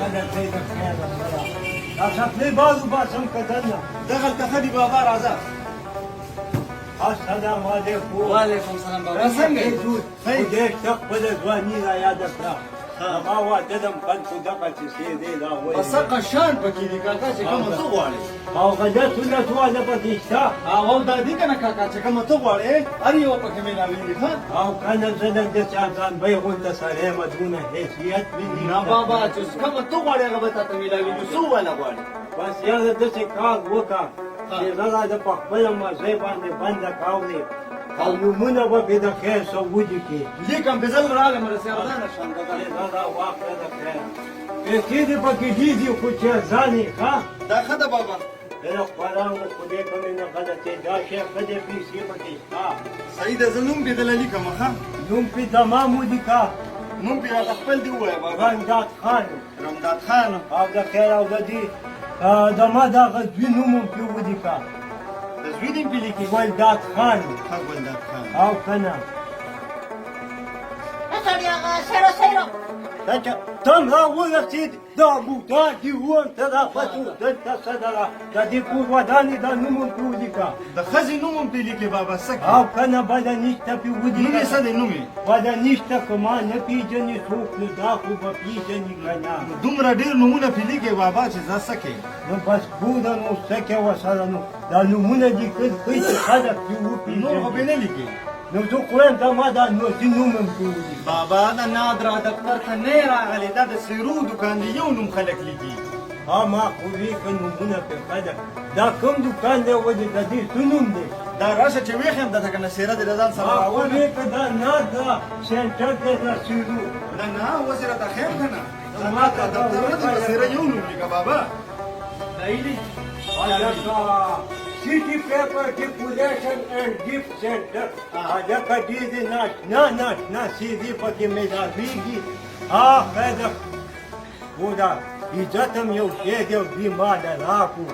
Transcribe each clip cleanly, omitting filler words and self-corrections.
خلک دی د خیر سره دا سپلی بازو باسم که دننه دغلته ښه دي بابا راځه. السلام علیکم. وعلیکم سلام بابا څنګه یې؟ خدای شته خپله ځواني را یاده کړه ما واده دم خلکو دغه کیسې دی دا وایي بس هغه شان پکې دي کاکا چې کومه ته غواړې او غلط سنت واده پکې شته او دا دي که نه کاکا چې کومه ته غواړې هر یوه پکې مېلاوېږي ښه او که نه زه د چا ځان بی غونده سړی یم دونه حیثیت مې نه بابا چې کومه ته غواړې هغه به تا ته مېلاوېږي څه وواله غواړې بس یاره داسې کار وکړه چې زه را د په خپله مزۍ باندې بنده کاولې او نومونه به پې د خیر څه ولیکې لیکم پې زه راغلم رسېغدانه شم زه را واخله د خیر پیسې دې پکې ډېرې خو چې ځان یې ښه دا ښه ده بابا ډېره قرآن د خدای په مینه غلطې دا شی ښه دی پیسې پکې شته صحیح ده زه نوم پې دله لیکم ښه نوم پې تمام ولیکه نوم پې راته خپل دې ووایه بابا رمداد خان رمداد خان او د خیر او د دې د ما دغه دوی نوم هم پې ولیکه د زوی دې پې لیکي ګلداد خان ښه ګلداد خان او که نه تم را ورسید دا بودا دیوان ته را فتو دلته څه دغه د دې کور ودانې دا نوم هم پې ولیکه د ښځې نوم هم پې لیکې بابا څه کوې او که نه بله نشته پې نوم یې ولیکه څه دی نوم یې بله نشته که ما نه پېژنې څوک نو دا خو به پېژنې که نه دومره ډېر نومونه پې لیکې بابا چې زه څه کوې نو بس ګوره نو څه کې ورسره نو دا نومونه لیکل ښایي چې خلک پې نور خو پې وپېژني نه لیکې نو زه خو وایم دا ما دا نوټي نوم هم پې ولیکه بابا دا نادرا دفتر ته نه یې راغلی دا د سیرو دوکان دی یو نوم خلک لیکي ما خو ولیکه نومونه پې خلک دا کوم دوکان دی ولې د دې څه نوم دی دا راشه چې ویښ یم درته که نه سیره دې له ځان سره ما خو راوړه ولیکه دا نه دا سینټر دی د سیرو نه نه اوس یې راته ښیم که نه زما ته دفتر نه دی په سیره یو نوم لیکه بابا City Paper Depuration and Gift Center. Adaka didi na CD pake mezavigi. Kada buda izatam yau shedeu bimada raku.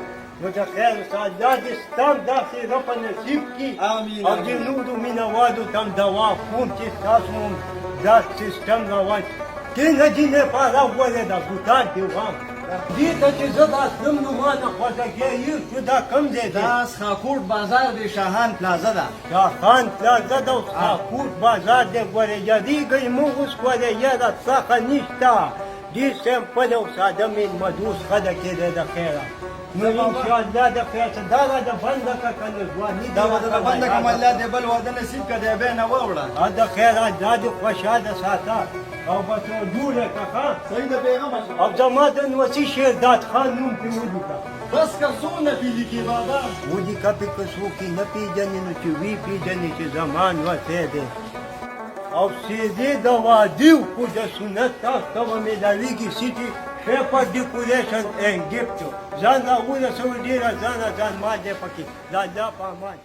No da khair saadati stam dasi rapa nasib ki. Amin. Ab jinudu minawadu tam dawa kum ki sasmum da system rawat. Kina jine para wale da butan diwan. دې ته چې زه دا تلم نو ما نه خوځګۍ یو چې دا کم ځای دی دا سخاکوټ بازار دی شاهان پلازه ده شاهان پلازه ده او سخاکوټ بازار دی ګورې یادېږئ موږ اوس ګورې یاره څخه نشته ډېر سمپل او ساده میلمدوس خلک یې دی د خیره نو انشاءالله د خیر څه دا به د بنده که که نه ځواني دا به د بنده کوم الله دې بل واده نصیب که دی بیا نه واوړه د خیره دا دې خوشحاله ساته او بس جوړه که ښه صحیح د پیغمبر او زما د نوسي شیرداد خان نوم پرې ولیکه بس که څونه پې لیکي بابا ولیکه پې که څوک یې نه پېژني نو چې ویې پېژني چې زمان وتی دی او سیدې د واده خو د سنت تاسو ته به میلاوېږي سیټي پیپر ډیکوریشن اینډ ګفټ ځان را ورسوي ډېره ځان مال دی پکې د الله په امان